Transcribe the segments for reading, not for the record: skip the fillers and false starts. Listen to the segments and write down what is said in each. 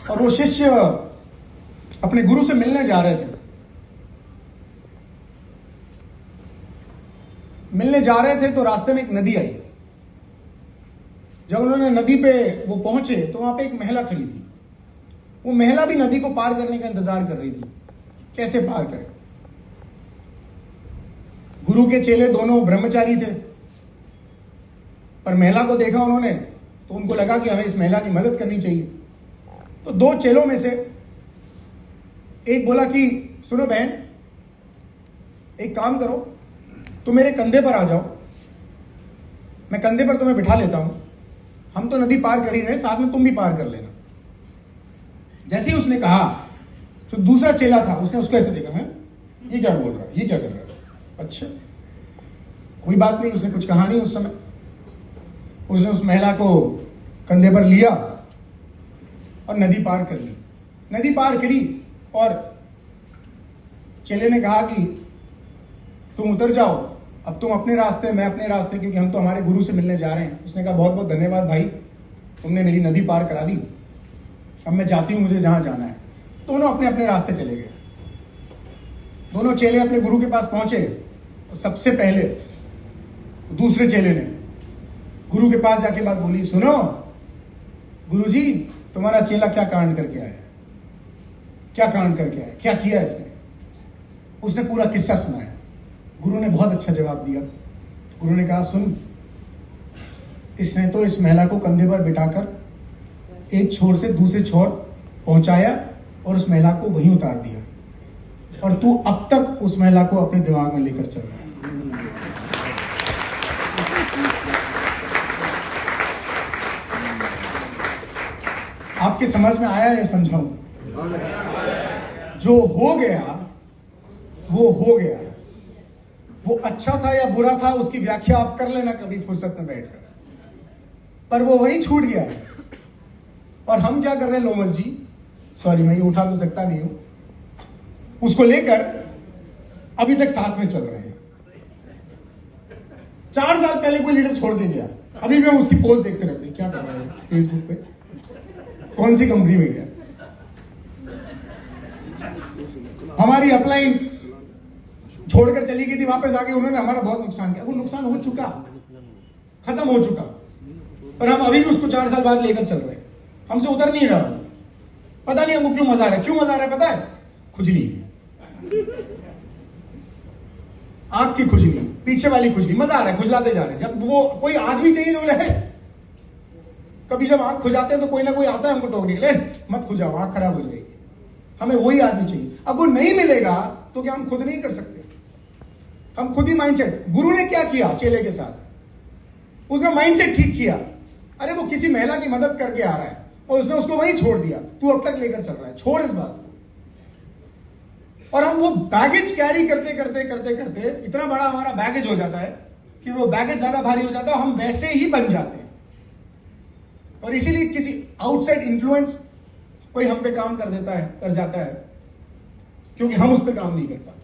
और वो शिष्य अपने गुरु से मिलने जा रहे थे। मिलने जा रहे थे तो रास्ते में एक नदी आई। जब उन्होंने नदी पे वो पहुंचे तो वहां पे एक महिला खड़ी थी। वो महिला भी नदी को पार करने का इंतजार कर रही थी, कैसे पार करे। गुरु के चेले दोनों ब्रह्मचारी थे, पर महिला को देखा उन्होंने तो उनको लगा कि हमें इस महिला की मदद करनी चाहिए। तो दो चेलों में से एक बोला कि सुनो बहन, एक काम करो, तुम मेरे कंधे पर आ जाओ, मैं कंधे पर तुम्हें बिठा लेता हूं। हम तो नदी पार कर ही रहे, साथ में तुम भी पार कर लेना। जैसे ही उसने कहा तो दूसरा चेला था, उसने उसको ऐसे देखा, है ये क्या बोल रहा है, ये क्या कर रहा है। अच्छा कोई बात नहीं, उसने कुछ कहा नहीं। उस समय उसने उस महिला को कंधे पर लिया और नदी पार कर ली। नदी पार करी और चेले ने कहा कि तुम उतर जाओ, अब तुम अपने रास्ते, मैं अपने रास्ते, क्योंकि हम तो हमारे गुरु से मिलने जा रहे हैं। उसने कहा बहुत बहुत धन्यवाद भाई, तुमने मेरी नदी पार करा दी, अब मैं जाती हूं, मुझे जहां जाना है। दोनों अपने अपने रास्ते चले गए। दोनों चेले अपने गुरु के पास पहुंचे तो सबसे पहले दूसरे चेले ने गुरु के पास जाके बात बोली, सुनो गुरुजी, तुम्हारा चेला क्या कांड करके आया, क्या कांड करके आया, क्या किया इसने। उसने पूरा किस्सा सुनाया। गुरु ने बहुत अच्छा जवाब दिया। गुरु ने कहा, सुन, इसने तो इस महिला को कंधे पर बिठाकर एक छोर से दूसरे छोर पहुंचाया और उस महिला को वहीं उतार दिया, और तू अब तक उस महिला को अपने दिमाग में लेकर चल रहा है। आपके समझ में आया या समझाऊं? जो हो गया वो हो गया। वो अच्छा था या बुरा था उसकी व्याख्या आप कर लेना कभी फुर्सत में बैठकर, पर वो वही छूट गया है। और हम क्या कर रहे हैं लोमस जी, सॉरी मैं ये उठा तो सकता नहीं हूं, उसको लेकर अभी तक साथ में चल रहे हैं। 4 साल पहले कोई लीडर छोड़ के गया, अभी भी हम उसकी पोस्ट देखते रहते हैं, क्या कर रहे हैं फेसबुक पे, कौन सी कंपनी में गया। हमारी अपलाइन छोड़कर चली गई थी, वापस आके उन्होंने हमारा बहुत नुकसान किया। वो नुकसान हो चुका, खत्म हो चुका, पर हम अभी भी उसको 4 साल बाद लेकर चल रहे हैं। हमसे उतर नहीं रहा। पता नहीं हमको क्यों मजा आ रहा है। क्यों मजा आ रहा है पता है? खुजली, आंख की खुजली, पीछे वाली खुजली, मजा आ रहा है, खुजलाते जा रहे हैं। जब वो कोई आदमी चाहिए जो रहे, कभी जब आंख खुजाते हैं तो कोई ना कोई आता है हमको टोकने के लिए, मत खुजाओ आंख खराब हो जाएगी। हमें वही आदमी चाहिए। अब वो नहीं मिलेगा तो क्या हम खुद नहीं कर सकते? हम खुद ही माइंडसेट। गुरु ने क्या किया चेले के साथ? उसने माइंडसेट ठीक किया। अरे वो किसी महिला की मदद करके आ रहा है और उसने उसको वहीं छोड़ दिया, तू अब तक लेकर चल रहा है, छोड़ इस बात को। और हम वो बैगेज कैरी करते करते करते करते इतना बड़ा हमारा बैगेज हो जाता है कि वो बैगेज ज्यादा भारी हो जाता है, हम वैसे ही बन जाते हैं। और इसीलिए किसी आउटसाइड इन्फ्लुएंस कोई हम पे काम कर देता है, कर जाता है, क्योंकि हम उस पर काम नहीं कर पाते।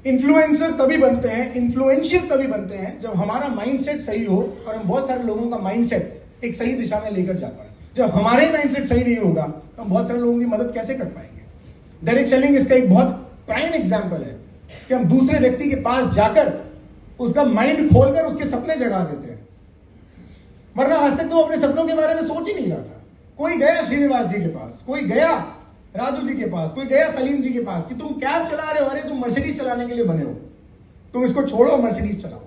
इन्फ्लुएंसर तभी बनते हैं, इन्फ्लुएंशियल तभी बनते हैं जब हमारा माइंडसेट सही हो और हम बहुत सारे लोगों का माइंडसेट एक सही दिशा में लेकर जा पाए। जब हमारे माइंडसेट सही नहीं होगा तो हम बहुत सारे लोगों की मदद कैसे कर पाएंगे? डायरेक्ट सेलिंग इसका एक बहुत प्राइम एग्जांपल है कि हम दूसरे व्यक्ति के पास जाकर उसका माइंड खोलकर उसके सपने जगा देते हैं, वरना आज तक तो अपने सपनों के बारे में सोच ही नहीं रहा था। कोई गया श्रीनिवास जी के पास, कोई गया राजू जी के पास, कोई गया सलीम जी के पास कि तुम कैब चला रहे हो, अरे तुम मर्सिडीज चलाने के लिए बने हो, तुम इसको छोड़ो मर्सिडीज चलाओ।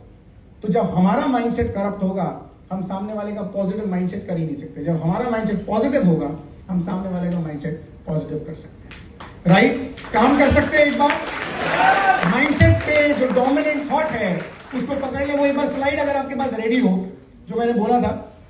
तो जब हमारा माइंडसेट करप्ट होगा, हम सामने वाले का पॉजिटिव माइंडसेट कर ही नहीं सकते। जब हमारा माइंडसेट पॉजिटिव होगा, हम सामने वाले का माइंडसेट पॉजिटिव कर सकते हैं। राइट? काम कर सकते हैं। एक बार माइंडसेट पे जो डोमिनेंट थॉट है उसको पकड़ ले। वो एक बार स्लाइड अगर आपके पास रेडी हो, जो मैंने बोला था,